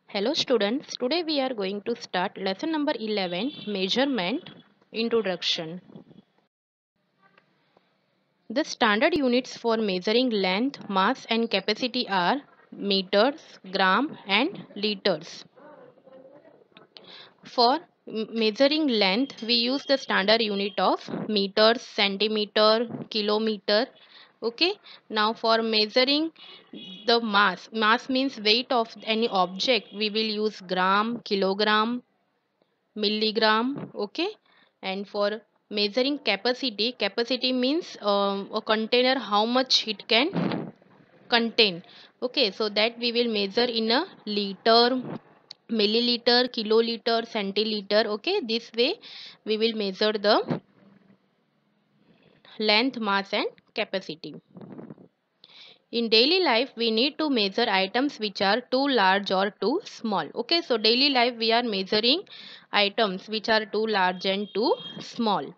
Hello students, today we are going to start lesson number 11, Measurement Introduction. The standard units for measuring length, mass and capacity are meters, gram and liters. For measuring length, we use the standard unit of meters, centimeter, kilometer. Okay, now for measuring the mass means weight of any object, we will use gram, kilogram, milligram. Okay, and for measuring capacity means a container how much it can contain. Okay, so that we will measure in a liter, milliliter, kiloliter, centiliter. Okay, this way we will measure the length, mass and capacity. In daily life we need to measure items which are too large or too small. Okay, so daily life we are measuring items which are too large and too small.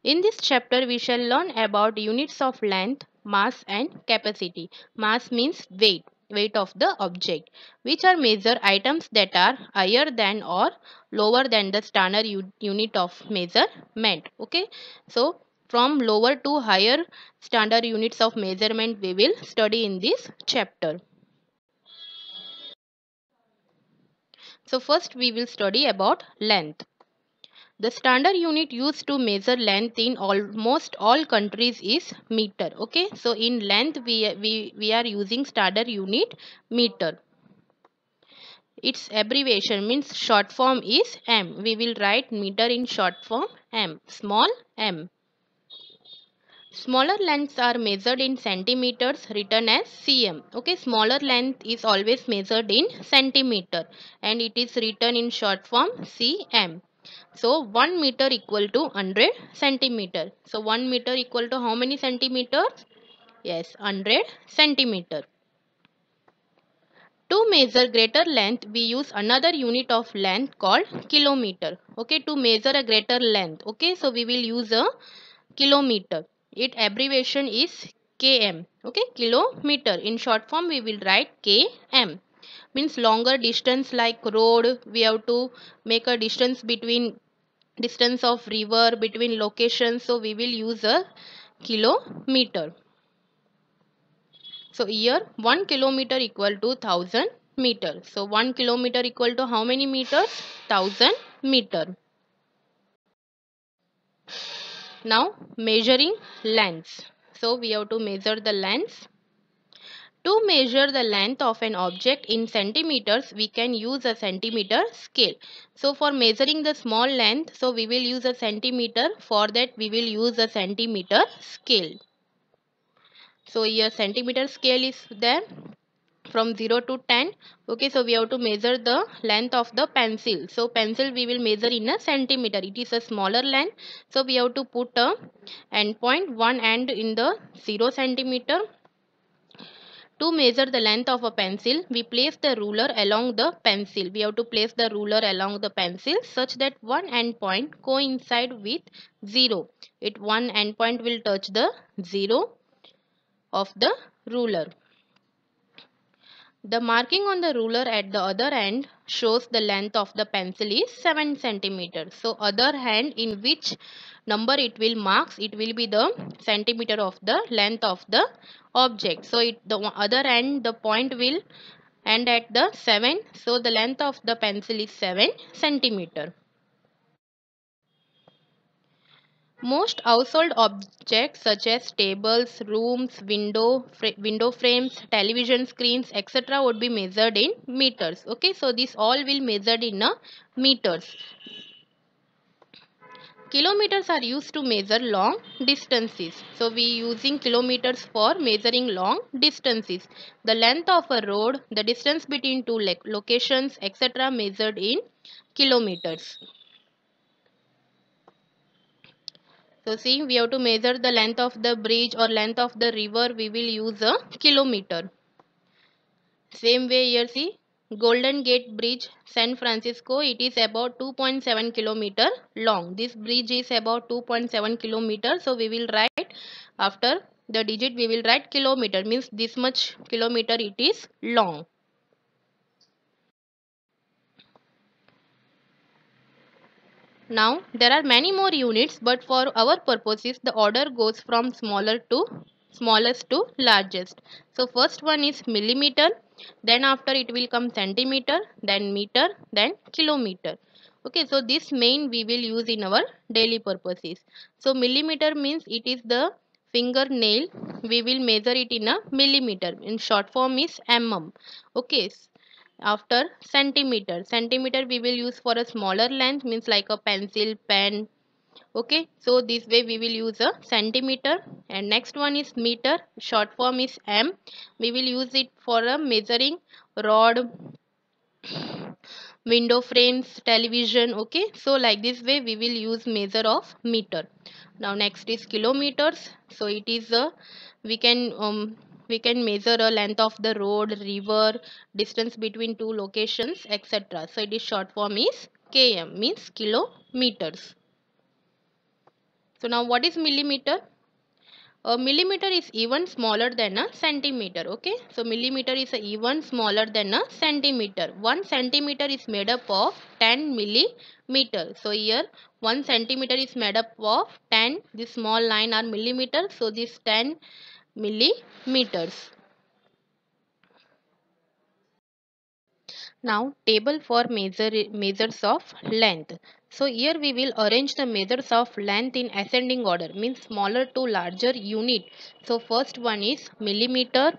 In this chapter we shall learn about units of length, mass and capacity. Mass means weight of the object, which are measure items that are higher than or lower than the standard unit of measurement. Okay, so from lower to higher standard units of measurement we will study in this chapter. So first we will study about length. The standard unit used to measure length in almost all countries is meter. Okay, so in length we are using standard unit meter. Its abbreviation means short form is m. We will write meter in short form m, small m. Smaller lengths are measured in centimeters, written as cm. Okay, smaller length is always measured in centimeter and it is written in short form cm. So 1 meter equal to 100 centimeter. So 1 meter equal to how many centimeters? Yes, 100 centimeter. To measure greater length, we use another unit of length called kilometer. Okay, to measure a greater length. Okay, so we will use a kilometer. Its abbreviation is km. Okay, kilometer. In short form, we will write km. Means longer distance like road, we have to make a distance of river between locations, so we will use a kilometer. So here 1 kilometer equal to 1000 meter. So 1 kilometer equal to how many meters? 1000 meter. Now measuring lengths. So we have to measure the lengths. To measure the length of an object in centimeters, we can use a centimeter scale. So for measuring the small length, so we will use a centimeter. For that we will use a centimeter scale. So here centimeter scale is there from 0 to 10. Okay, so we have to measure the length of the pencil. So pencil we will measure in a centimeter. It is a smaller length. So we have to put a end point, one end in the 0 centimeter. To measure the length of a pencil, we place the ruler along the pencil. We have to place the ruler along the pencil such that one end point coincide with 0. One end point will touch the 0 of the ruler. The marking on the ruler at the other end shows the length of the pencil is 7 centimeters. So other hand in which number it will marks, it will be the centimeter of the length of the object. So the other end the point will end at the 7. So the length of the pencil is 7 centimeter. Most household objects such as tables, rooms, window frames, television screens, etc. would be measured in meters. Okay, so this all will measured in a meters. Kilometers are used to measure long distances. So we using kilometers for measuring long distances. The length of a road, the distance between two locations, etc. measured in kilometers. So see, we have to measure the length of the bridge or length of the river. We will use a kilometer. Same way here see, Golden Gate Bridge, San Francisco. It is about 2.7 kilometer long. This bridge is about 2.7 kilometer. So we will write after the digit. We will write kilometer. Means this much kilometer it is long. Now there are many more units, but for our purposes the order goes from smallest to largest. So first one is millimeter, then after it will come centimeter, then meter, then kilometer. Okay, so this main we will use in our daily purposes. So millimeter means it is the fingernail, we will measure it in a millimeter, in short form is mm. Okay, after centimeter, centimeter we will use for a smaller length, means like a pencil, pen. Okay, so this way we will use a centimeter. And next one is meter, short form is m, we will use it for a measuring rod, window frames, television. Okay, so like this way we will use measure of meter. Now next is kilometers. So it is a, we can measure a length of the road, river, distance between two locations, etc. So it is short form is km, means kilometers. So now what is millimeter? A millimeter is even smaller than a centimeter. Okay, so millimeter is even smaller than a centimeter. 1 centimeter is made up of 10 millimeter. So here 1 centimeter is made up of 10. This small line are millimeter. So this 10 millimeters. Now table for measures of length. So here we will arrange the measures of length in ascending order, means smaller to larger unit. So first one is millimeter,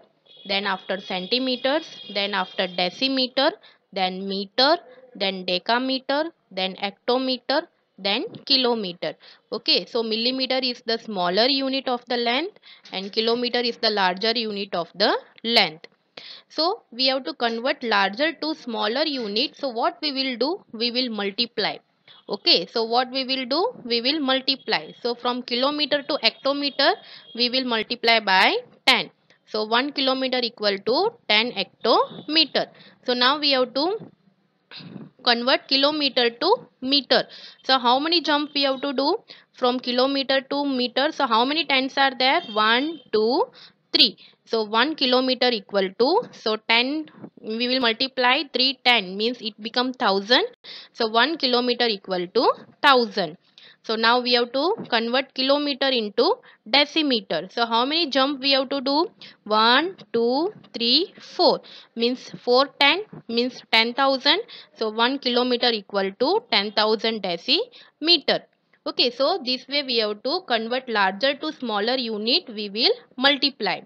then after centimeters, then after decimeter, then meter, then decameter, then hectometer, then kilometer. Okay, so millimeter is the smaller unit of the length and kilometer is the larger unit of the length. So we have to convert larger to smaller unit. So what we will do? We will multiply. Okay, so what we will do? We will multiply. So from kilometer to hectometer, we will multiply by 10. So 1 kilometer equal to 10 hectometer. So now we have to convert kilometer to meter. So how many jump we have to do from kilometer to meter? So how many tens are there? 1 2 3. So 1 kilometer equal to, so 10 we will multiply 3 10, means it become 1000. So 1 kilometer equal to 1000. So now we have to convert kilometer into decimeter. So how many jump we have to do? 1, 2, 3, 4. Means 4 10 means 10,000. So 1 kilometer equal to 10,000 decimeter. Okay, so this way we have to convert larger to smaller unit. We will multiply.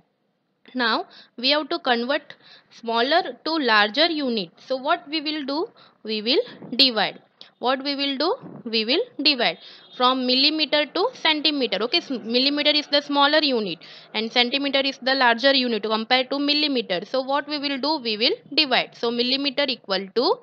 Now we have to convert smaller to larger unit. So what we will do? We will divide. What we will do? We will divide from millimeter to centimeter. Okay, so millimeter is the smaller unit and centimeter is the larger unit compared to millimeter. So what we will do? We will divide. So millimeter equal to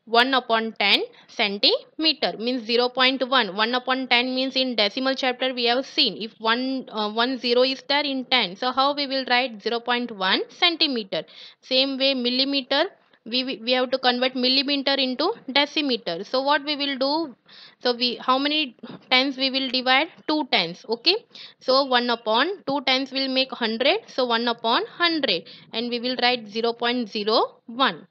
1 upon 10 centimeter, means 0.1. 1 upon 10 means in decimal chapter we have seen if 1 0 is there in 10. So how we will write 0.1 centimeter. Same way millimeter, we have to convert millimeter into decimeter. So what we will do? So we, how many tens we will divide? 2 tens. Okay, so 1 upon 2 tens will make 100. So 1 upon 100 and we will write 0.01.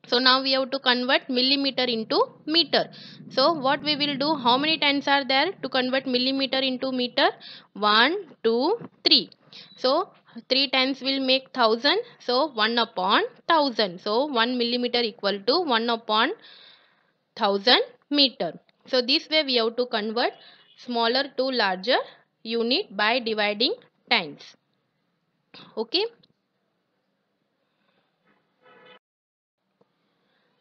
So now we have to convert millimeter into meter. So what we will do? How many tens are there to convert millimeter into meter? 1 2 3. So 3 tens will make 1000. So 1 upon 1000. So 1 millimeter equal to 1 upon 1000 meter. So this way we have to convert smaller to larger unit by dividing tens. Okay.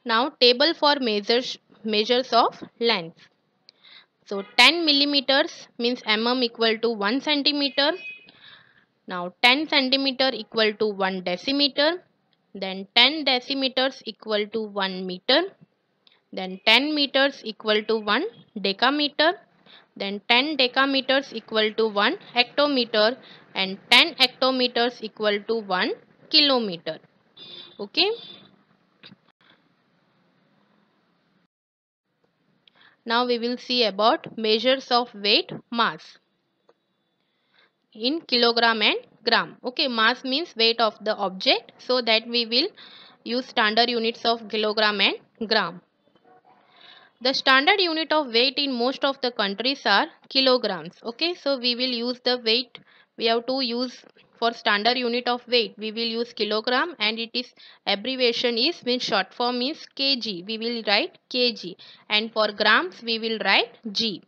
Now table for measures of length. So 10 millimeters means mm equal to 1 centimeter. Now 10 centimeter equal to 1 decimeter. Then 10 decimeters equal to 1 meter. Then 10 meters equal to 1 decameter. Then 10 decameters equal to 1 hectometer. And 10 hectometers equal to 1 kilometer. Okay. Now we will see about measures of weight, mass in kilogram and gram. Okay, mass means weight of the object, so that we will use standard units of kilogram and gram. The standard unit of weight in most of the countries are kilograms. Okay, so we will use the weight. We have to use for standard unit of weight. We will use kilogram, and it is abbreviation is means short form is kg. We will write kg, and for grams we will write g.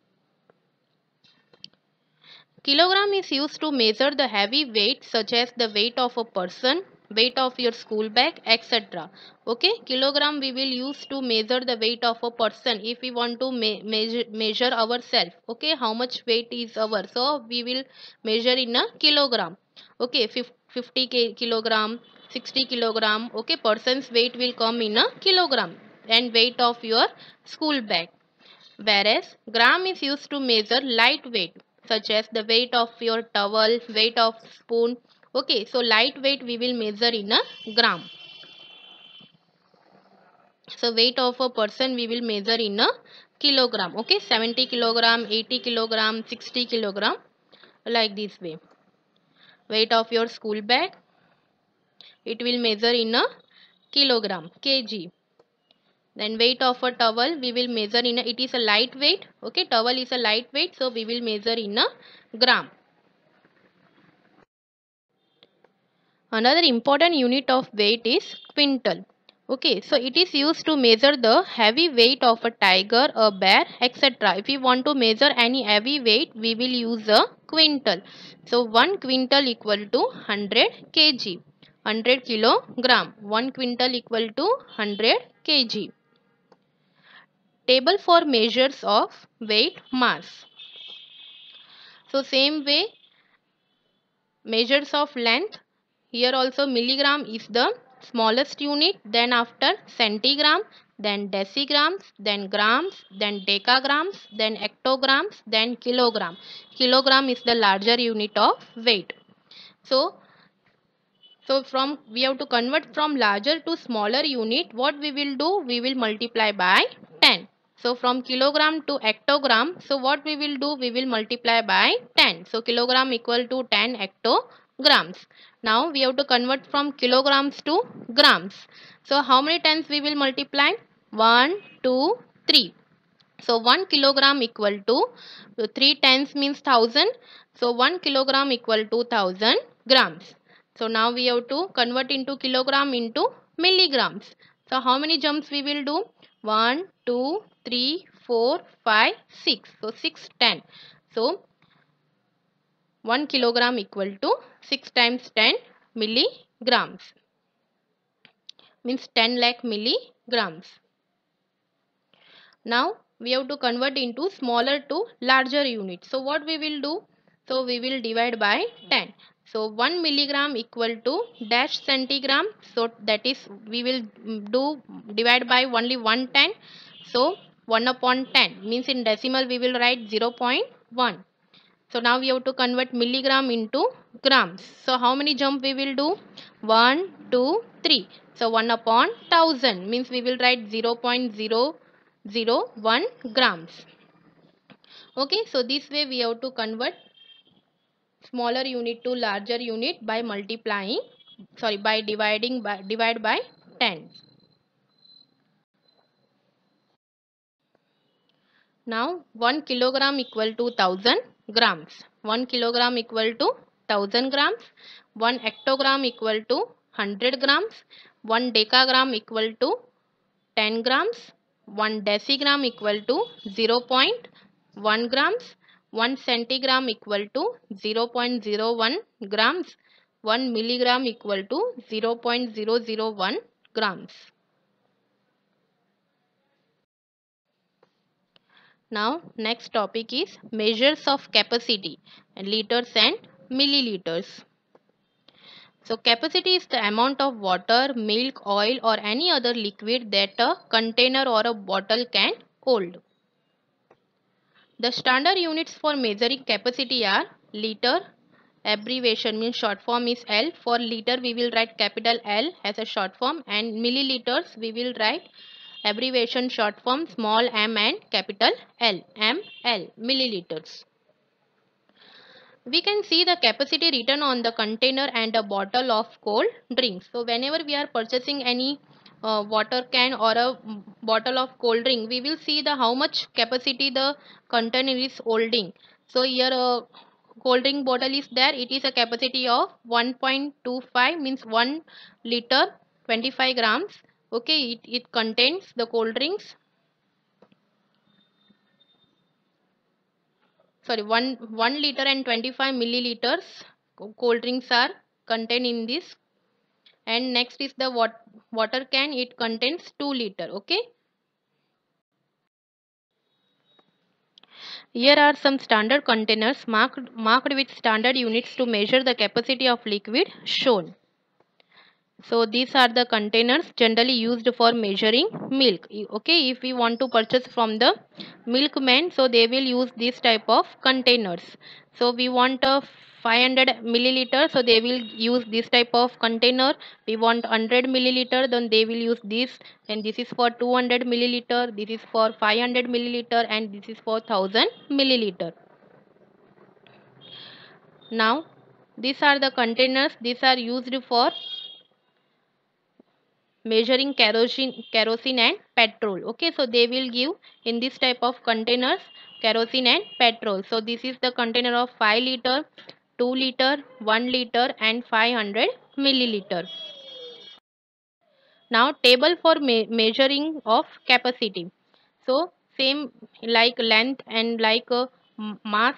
Kilogram is used to measure the heavy weight such as the weight of a person, weight of your school bag, etc. Okay, kilogram we will use to measure the weight of a person if we want to measure ourselves. Okay, how much weight is our, so we will measure in a kilogram. Okay, 50 kilogram, 60 kilogram. Okay, person's weight will come in a kilogram, and weight of your school bag. Whereas gram is used to measure light weight such as the weight of your towel, weight of spoon. Okay, so light weight we will measure in a gram. So weight of a person we will measure in a kilogram. Okay, 70 kilogram, 80 kilogram, 60 kilogram, like this way. Weight of your school bag, it will measure in a kilogram, kg. Then weight of a towel we will measure in a, it is a light weight. Okay, towel is a light weight, so we will measure in a gram. Another important unit of weight is quintal. Okay, so it is used to measure the heavy weight of a tiger, a bear, etc. If we want to measure any heavy weight, we will use a quintal. So 1 quintal equal to 100 kg. 100 kilogram. 1 quintal equal to 100 kg. Table for measures of weight mass. So same way, measures of length. Here also milligram is the smallest unit, then after centigram, then decigrams, then grams, then decagrams, then hectograms, then kilogram. Kilogram is the larger unit of weight. So from we have to convert from larger to smaller unit. What we will do? We will multiply by 10. So from kilogram to hectogram. So what we will do? We will multiply by 10. So kilogram equal to 10 hectograms. Now we have to convert from kilograms to grams. So how many times we will multiply? 1, 2, 3. So 1 kilogram equal to 3 times means 1000. So 1 kilogram equal to 1000 grams. So now we have to convert into kilogram into milligrams. So how many jumps we will do? 1, 2, 3, 4, 5, 6. So 6, 10. So 1 kilogram equal to 6 times 10 milligrams. Means 10 lakh milligrams. Now we have to convert into smaller to larger unit. So what we will do? So we will divide by 10. So 1 milligram equal to dash centigram. So that is we will do divide by only 110. So 1 upon 10 means in decimal we will write 0.1. So now we have to convert milligram into grams. So how many jump we will do? 1, 2, 3. So 1 upon 1000 means we will write 0.001 grams. Okay, so this way we have to convert smaller unit to larger unit by multiplying, sorry, by divide by 10. Now 1 kilogram equal to 1000 grams. 1 kilogram equal to 1000 grams. 1 hectogram equal to 100 grams. 1 decagram equal to 10 grams. 1 decigram equal to 0.1 grams. 1 centigram equal to 0.01 grams. 1 milligram equal to 0.001 grams. Now next topic is measures of capacity and liters and milliliters. So capacity is the amount of water, milk, oil or any other liquid that a container or a bottle can hold. The standard units for measuring capacity are liter, abbreviation means short form is L. For liter we will write capital L as a short form, and milliliters we will write abbreviation short form small m and capital L, ml, milliliters. We can see the capacity written on the container and a bottle of cold drinks. So whenever we are purchasing any water can or a bottle of cold drink, we will see the how much capacity the container is holding. So here a cold drink bottle is there, it is a capacity of 1.25, means 1 liter 25 grams. Okay, it contains the cold drinks, sorry, 1 liter and 25 milliliters cold drinks are contained in this. And next is the water can, it contains 2 liter. Okay, here are some standard containers marked with standard units to measure the capacity of liquid shown. So these are the containers generally used for measuring milk. Okay, if we want to purchase from the milkman, so they will use this type of containers. So we want a 500 milliliter, so they will use this type of container. We want 100 milliliter, then they will use this. And this is for 200 milliliter, this is for 500 milliliter, and this is for 1000 milliliter. Now these are the containers, these are used for measuring kerosene and petrol. Okay, so they will give in this type of containers kerosene and petrol. So this is the container of 5 liter, 2 liter, 1 liter, and 500 milliliter. Now table for measuring of capacity. So same like length and like mass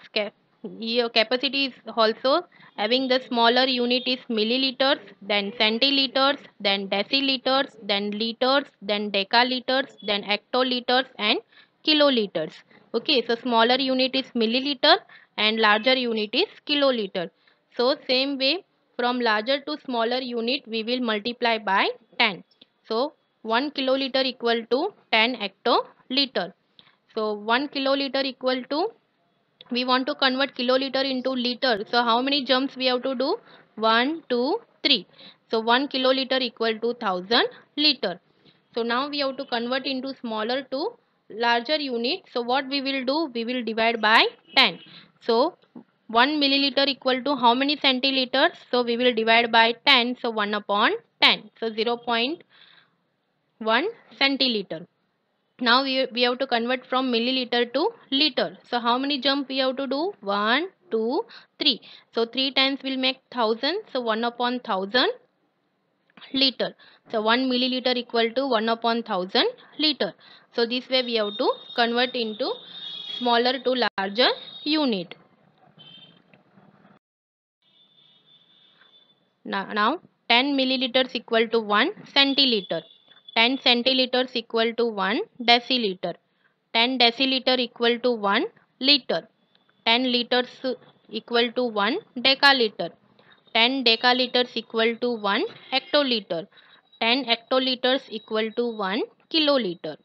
your capacity is also having the smaller unit is milliliters, then centiliters, then deciliters, then liters, then decaliters, then hectoliters and kiloliters. Okay, so smaller unit is milliliter and larger unit is kiloliter. So same way, from larger to smaller unit we will multiply by 10. So 1 kiloliter equal to 10 hectoliter. So 1 kiloliter equal to, we want to convert kiloliter into liter. So how many jumps we have to do? 1, 2, 3. So 1 kiloliter equal to 1000 liter. So now we have to convert into smaller to larger unit. So what we will do? We will divide by 10. So 1 milliliter equal to how many centiliters? So we will divide by 10. So 1 upon 10. So 0.1 centiliter. Now we have to convert from milliliter to liter. So how many jump we have to do? 1, 2, 3. So 3 times will make 1000. So 1 upon 1000 liter. So 1 milliliter equal to 1 upon 1000 liter. So this way we have to convert into smaller to larger unit. Now 10 milliliters equal to 1 centiliter. 10 centiliters equal to 1 deciliter. 10 deciliter equal to 1 liter. 10 liters equal to 1 decaliter. 10 decaliters equal to 1 hectoliter. 10 hectoliters equal to 1 kiloliter.